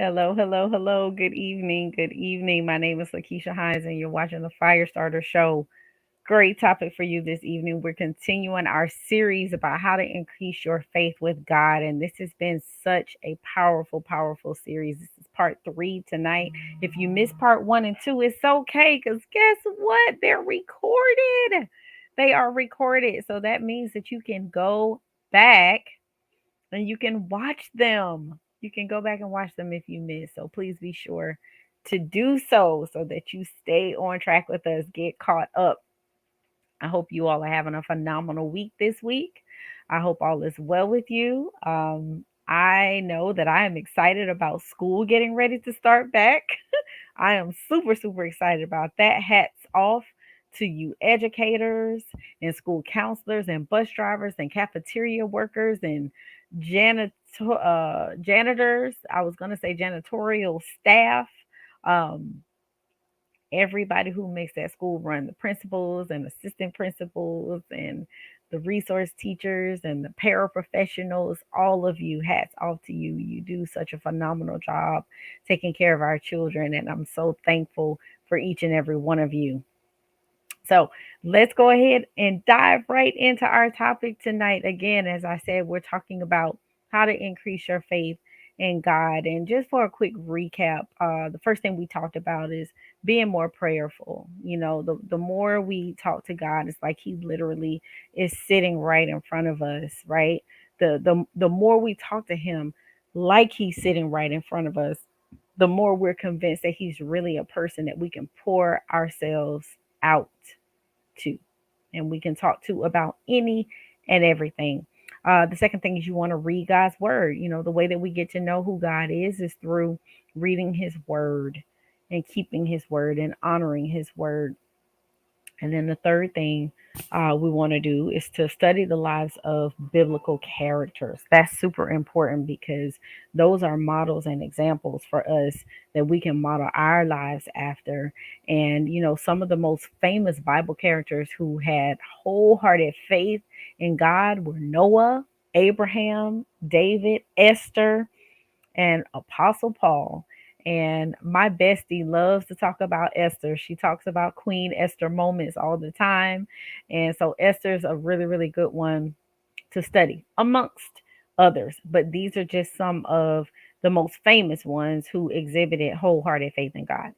Hello, hello, hello. Good evening. Good evening. My name is Lakeisha Hines, and you're watching the Firestarter Show. Great topic for you this evening. We're continuing our series about how to increase your faith with God. And this has been such a powerful, powerful series. This is part three tonight. If you missed part one and two, it's okay because guess what? They're recorded. They are recorded. So that means that you can go back and you can watch them. You can go back and watch them if you miss. So please be sure to do so that you stay on track with us, get caught up. I hope you all are having a phenomenal week this week. I hope all is well with you. I know that I am excited about school getting ready to start back. I am super, super excited about that. Hats off to you educators and school counselors and bus drivers and cafeteria workers and janitors. I was going to say janitorial staff. Um, Everybody who makes that school run, the principals and assistant principals and the resource teachers and the paraprofessionals, all of you, hats off to you. You do such a phenomenal job taking care of our children, and I'm so thankful for each and every one of you. So let's go ahead and dive right into our topic tonight. Again, as I said, we're talking about how to increase your faith in God. And just for a quick recap, the first thing we talked about is being more prayerful. The more we talk to God, it's like He literally is sitting right in front of us, right? The more we talk to Him like He's sitting right in front of us, the more we're convinced that He's really a person that we can pour ourselves out to, and we can talk to about any and everything. The second thing is you want to read God's word. The way that we get to know who God is through reading His word and keeping His word and honoring His word. And then the third thing we want to do is to study the lives of biblical characters. That's super important because those are models and examples for us that we can model our lives after. And, some of the most famous Bible characters who had wholehearted faith in God were Noah, Abraham, David, Esther, and Apostle Paul. And my bestie loves to talk about Esther. She talks about Queen Esther moments all the time. And so Esther's a really, really good one to study amongst others. But these are just some of the most famous ones who exhibited wholehearted faith in God.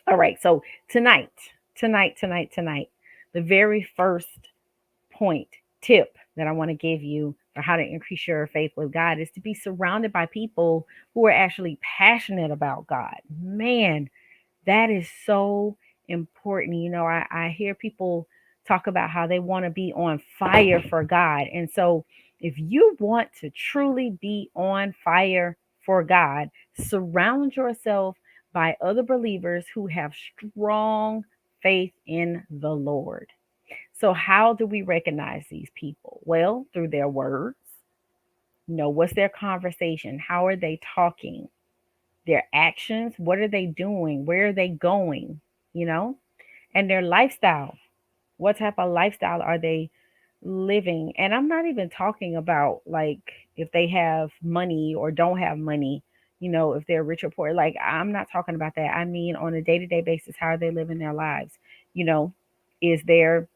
All right. So tonight, the very first point, tip that I want to give you for how to increase your faith with God is to be surrounded by people who are actually passionate about God. Man, that is so important. I hear people talk about how they want to be on fire for God. And so, if you want to truly be on fire for God, surround yourself by other believers who have strong faith in the Lord. So, how do we recognize these people? Well, through their words. What's their conversation? How are they talking? Their actions? What are they doing? Where are they going? You know, and their lifestyle. What type of lifestyle are they living? And I'm not even talking about like if they have money or don't have money, if they're rich or poor. Like, I'm not talking about that. I mean, on a day to day basis, how are they living their lives? You know, is there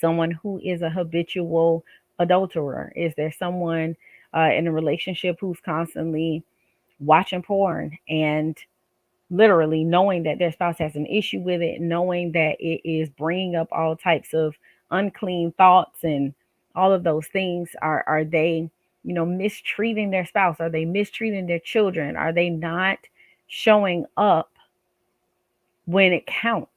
someone who is a habitual adulterer? Is there someone in a relationship who's constantly watching porn and literally knowing that their spouse has an issue with it, knowing that it is bringing up all types of unclean thoughts and all of those things? Are they, mistreating their spouse? Are they mistreating their children? Are they not showing up when it counts?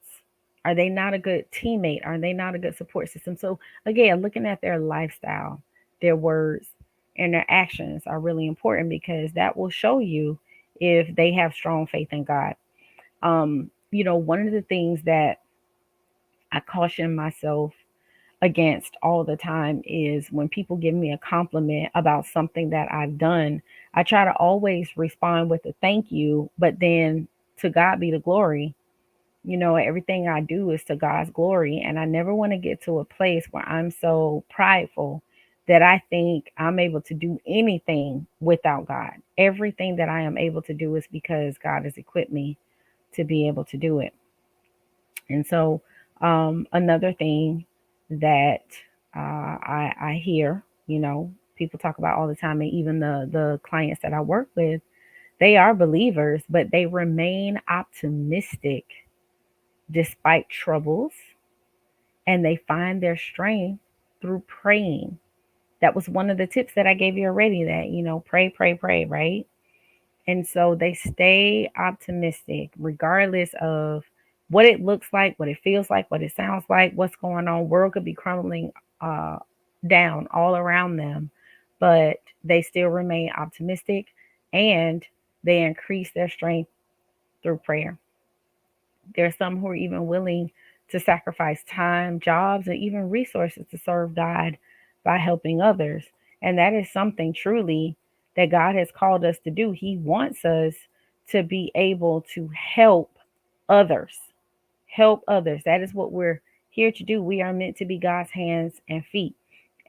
Are they not a good teammate? Are they not a good support system? So, again, looking at their lifestyle, their words, and their actions are really important because that will show you if they have strong faith in God. One of the things that I caution myself against all the time is when people give me a compliment about something that I've done, I try to always respond with a thank you, but then to God be the glory. Everything I do is to God's glory. And I never want to get to a place where I'm so prideful that I think I'm able to do anything without God. Everything that I am able to do is because God has equipped me to be able to do it. And so, another thing that I hear, people talk about all the time, and even the clients that I work with, they are believers, but they remain optimistic despite troubles, and they find their strength through praying. That was one of the tips that I gave you already, that, pray, pray, pray, right? And so they stay optimistic regardless of what it looks like, what it feels like, what it sounds like, what's going on. World could be crumbling uh, down all around them, but they still remain optimistic, and they increase their strength through prayer. There are some who are even willing to sacrifice time, jobs, and even resources to serve God by helping others. And that is something truly that God has called us to do. He wants us to be able to help others. Help others. That is what we're here to do. We are meant to be God's hands and feet.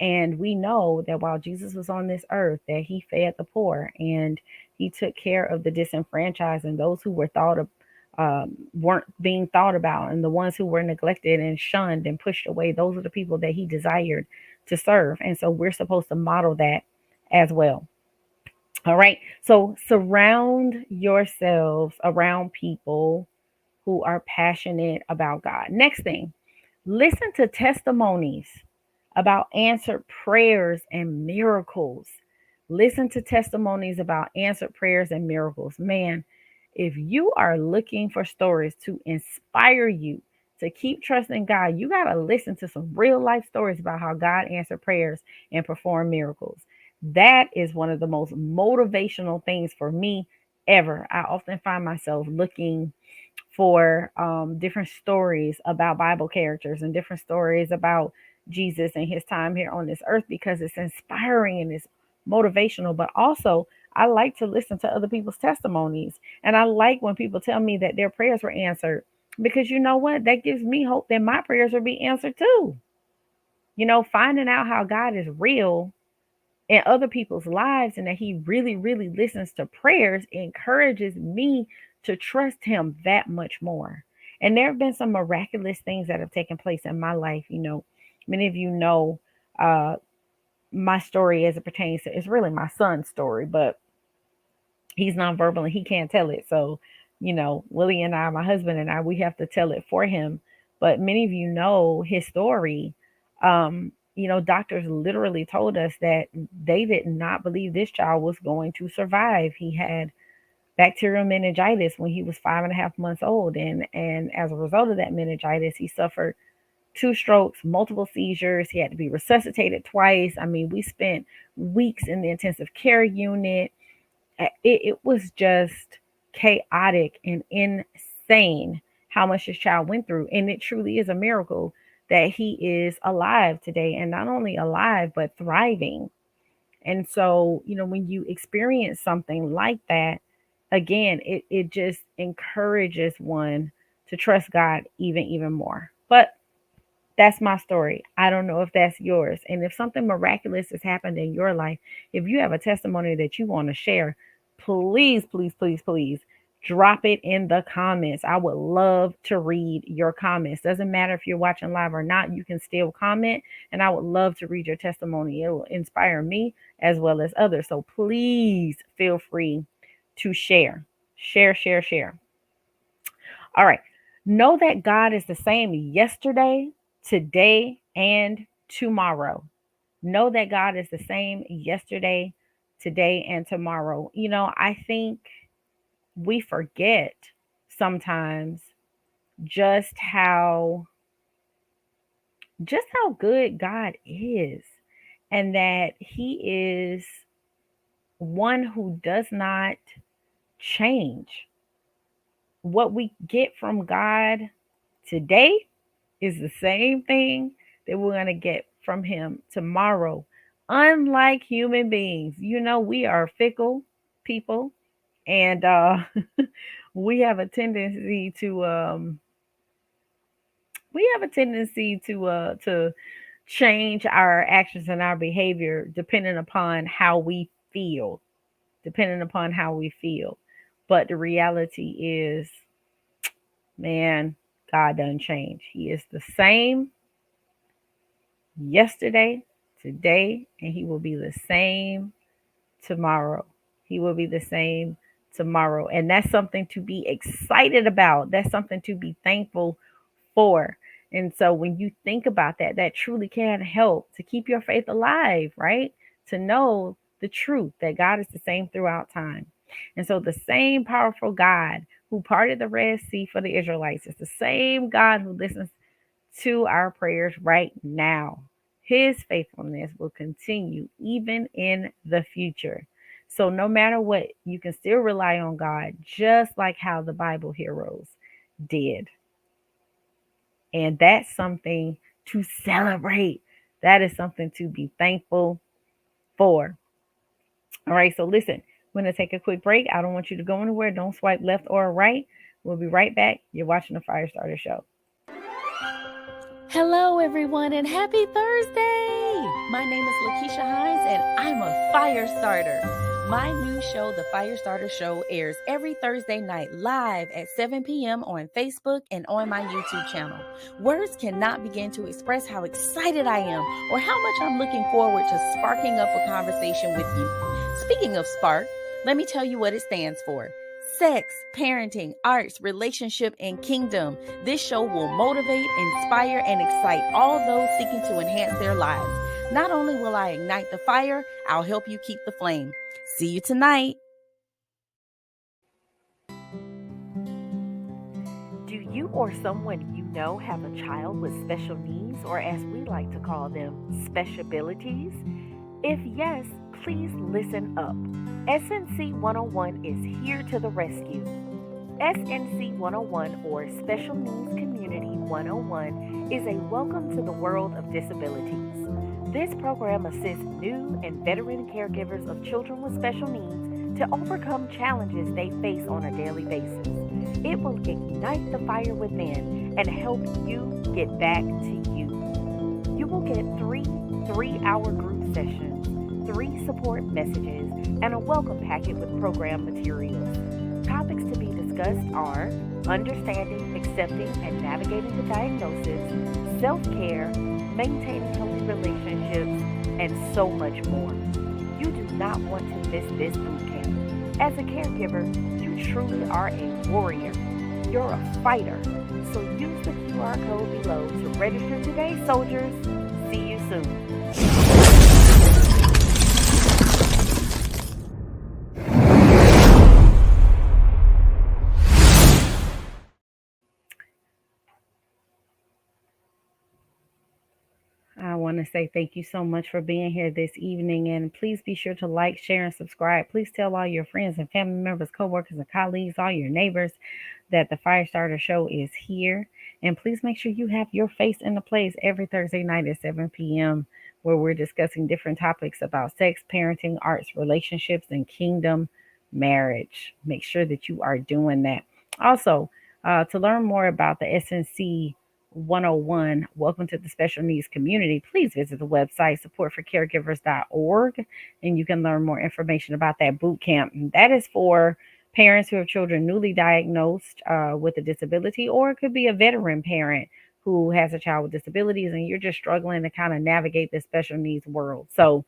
And we know that while Jesus was on this earth, that he fed the poor, and he took care of the disenfranchised and those who were weren't being thought about, and the ones who were neglected and shunned and pushed away. Those are the people that he desired to serve. And so we're supposed to model that as well. All right. So surround yourselves around people who are passionate about God. Next thing, listen to testimonies about answered prayers and miracles. Listen to testimonies about answered prayers and miracles. Man, if you are looking for stories to inspire you to keep trusting God, you got to listen to some real life stories about how God answered prayers and performed miracles. That is one of the most motivational things for me ever. I often find myself looking for different stories about Bible characters and different stories about Jesus and his time here on this earth, because it's inspiring and it's motivational. But also, I like to listen to other people's testimonies. And I like when people tell me that their prayers were answered, because you know what? That gives me hope that my prayers will be answered too. Finding out how God is real in other people's lives and that he really, really listens to prayers encourages me to trust him that much more. And there have been some miraculous things that have taken place in my life. Many of you know uh, my story as it pertains to, it's really my son's story, but he's nonverbal and he can't tell it. So, Willie and I, my husband and I, we have to tell it for him. But many of you know his story. Doctors literally told us that they did not believe this child was going to survive. He had bacterial meningitis when he was 5.5 months old. And as a result of that meningitis, he suffered 2 strokes, multiple seizures. He had to be resuscitated twice. I mean, we spent weeks in the intensive care unit. It was just chaotic and insane how much this child went through. And it truly is a miracle that he is alive today, and not only alive, but thriving. And so, when you experience something like that, again, it just encourages one to trust God even more. But that's my story. I don't know if that's yours. And if something miraculous has happened in your life, if you have a testimony that you want to share, please, please, please, please drop it in the comments. I would love to read your comments. Doesn't matter if you're watching live or not, you can still comment, and I would love to read your testimony. It will inspire me as well as others. So please feel free to share. Share, share, share. All right. Know that God is the same yesterday, today, and tomorrow. Know that God is the same yesterday, today, and tomorrow. I think we forget sometimes just how good God is, and that he is one who does not change. What we get from God today is the same thing that we're going to get from him tomorrow. Unlike human beings, we are fickle people, and we have a tendency to change our actions and our behavior depending upon how we feel, depending upon how we feel. But the reality is, man, God doesn't change. He is the same yesterday, today, and he will be the same tomorrow. He will be the same tomorrow. And that's something to be excited about. That's something to be thankful for. And so when you think about that, that truly can help to keep your faith alive, right? To know the truth that God is the same throughout time. And so the same powerful God who parted the Red Sea for the Israelites is the same God who listens to our prayers right now. His faithfulness will continue even in the future. So, no matter what, you can still rely on God, just like how the Bible heroes did. And that's something to celebrate. That is something to be thankful for. All right, so listen, we're going to take a quick break. I don't want you to go anywhere. Don't swipe left or right. We'll be right back. You're watching the Firestarter Show. Hello, everyone, and happy Thursday! My name is Lakeisha Hines, and I'm a fire starter. My new show, The Firestarter Show, airs every Thursday night live at 7 p.m. on Facebook and on my YouTube channel. Words cannot begin to express how excited I am or how much I'm looking forward to sparking up a conversation with you. Speaking of spark, let me tell you what it stands for. Sex, parenting, arts, relationship, and kingdom. This show will motivate, inspire, and excite all those seeking to enhance their lives. Not only will I ignite the fire, I'll help you keep the flame. See you tonight. Do you or someone you know have a child with special needs, or as we like to call them, special abilities? If yes, please listen up. SNC 101 is here to the rescue. SNC 101, or Special Needs Community 101, is a welcome to the world of disabilities. This program assists new and veteran caregivers of children with special needs to overcome challenges they face on a daily basis. It will ignite the fire within and help you get back to you. You will get three-hour group sessions, 3 support messages, and a welcome packet with program materials. Topics to be discussed are understanding, accepting, and navigating the diagnosis, self-care, maintaining healthy relationships, and so much more. You do not want to miss this boot camp. As a caregiver, you truly are a warrior. You're a fighter. So use the QR code below to register today, soldiers. See you soon. I want to say thank you so much for being here this evening. And please be sure to like, share, and subscribe. Please tell all your friends and family members, coworkers, and colleagues, all your neighbors, that the Firestarter Show is here. And please make sure you have your face in the place every Thursday night at 7 p.m., where we're discussing different topics about sex, parenting, arts, relationships, and kingdom marriage. Make sure that you are doing that. Also, to learn more about the SNC 101, welcome to the special needs community, please visit the website supportforcaregivers.org, and you can learn more information about that boot camp. That is for parents who have children newly diagnosed with a disability, or it could be a veteran parent who has a child with disabilities and you're just struggling to kind of navigate the special needs world. So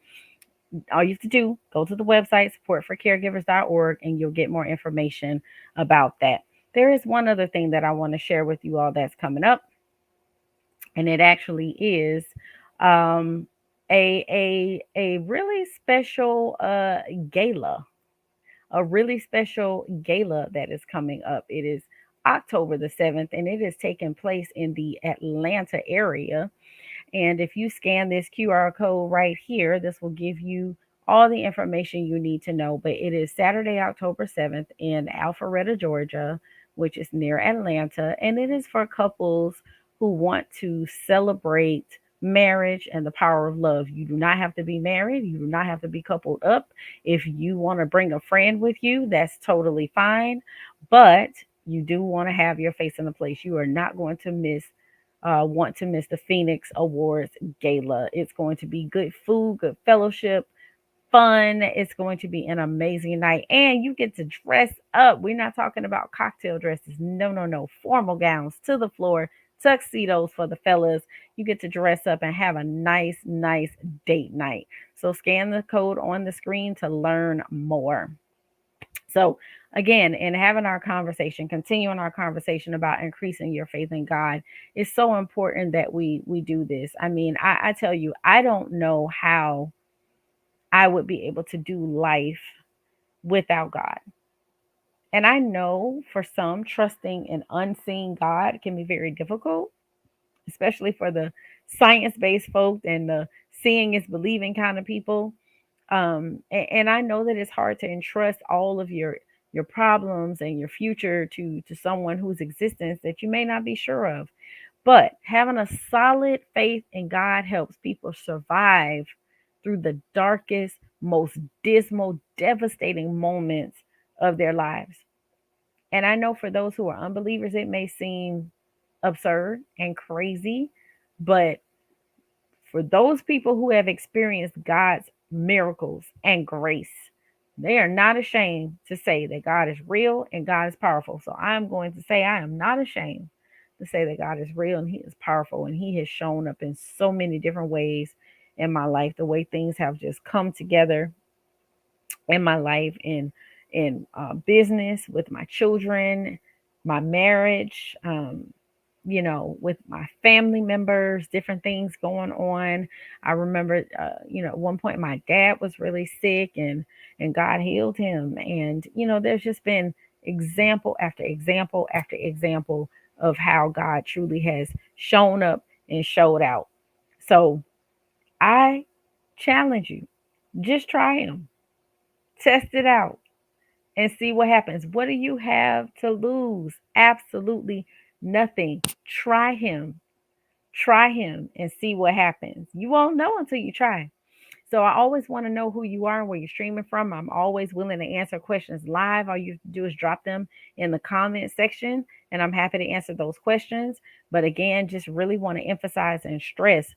all you have to do, go to the website supportforcaregivers.org, and you'll get more information about that. There is one other thing that I want to share with you all that's coming up, and it actually is um, a really special gala, a really special gala that is coming up. It is October the 7th, and it is taking place in the Atlanta area. And if you scan this QR code right here, this will give you all the information you need to know. But it is Saturday, October 7th in Alpharetta, Georgia, which is near Atlanta. And it is for couples who want to celebrate marriage and the power of love. You do not have to be married, you do not have to be coupled up. If you want to bring a friend with you, that's totally fine. But you do want to have your face in the place. You are not going to miss want to miss the Phoenix Awards Gala. It's going to be good food, good fellowship, fun. It's going to be an amazing night. And you get to dress up. We're not talking about cocktail dresses. No, no, no. Formal gowns to the floor, tuxedos for the fellas. You get to dress up and have a nice, nice date night. So scan the code on the screen to learn more. So, again, in having our conversation, continuing our conversation about increasing your faith in God, it's so important that we do this. I mean, I tell you, I don't know how I would be able to do life without God. And I know for some, trusting an unseen God can be very difficult, especially for the science based folk and the seeing is believing kind of people. And I know that it's hard to entrust all of your problems and your future to someone whose existence that you may not be sure of. But having a solid faith in God helps people survive through the darkest, most dismal, devastating moments of their lives. And I know for those who are unbelievers, it may seem absurd and crazy, but for those people who have experienced God's miracles and grace, they are not ashamed to say that God is real and God is powerful. So I'm going to say I am not ashamed to say that God is real and He is powerful and He has shown up in so many different ways in my life. The way things have just come together in my life, in business, with my children, my marriage, with my family members, different things going on. I remember, at one point my dad was really sick, and God healed him. And there's just been example after example after example of how God truly has shown up and showed out. So I challenge you, just try Him, test it out, and see what happens. What do you have to lose? Absolutely nothing. Try Him. Try Him and see what happens. You won't know until you try. So I always want to know who you are and where you're streaming from. I'm always willing to answer questions live. All you have to do is drop them in the comment section, and I'm happy to answer those questions. But again, just really want to emphasize and stress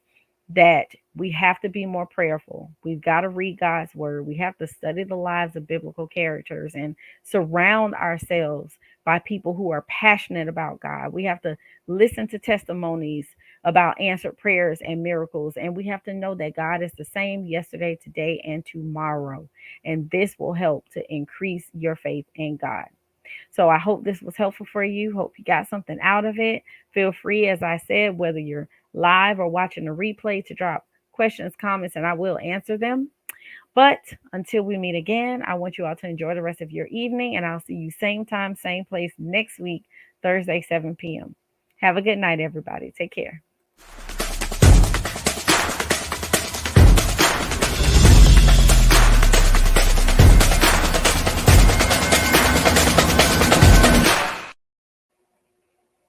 that we have to be more prayerful. We've got to read God's word. We have to study the lives of biblical characters and surround ourselves by people who are passionate about God. We have to listen to testimonies about answered prayers and miracles. And we have to know that God is the same yesterday, today, and tomorrow. And this will help to increase your faith in God. So I hope this was helpful for you. Hope you got something out of it. Feel free, as I said, whether you're live or watching the replay, to drop questions, comments, and I will answer them. But until we meet again, I want you all to enjoy the rest of your evening, and I'll see you same time, same place next week, Thursday, 7 p.m. Have a good night, everybody. Take care.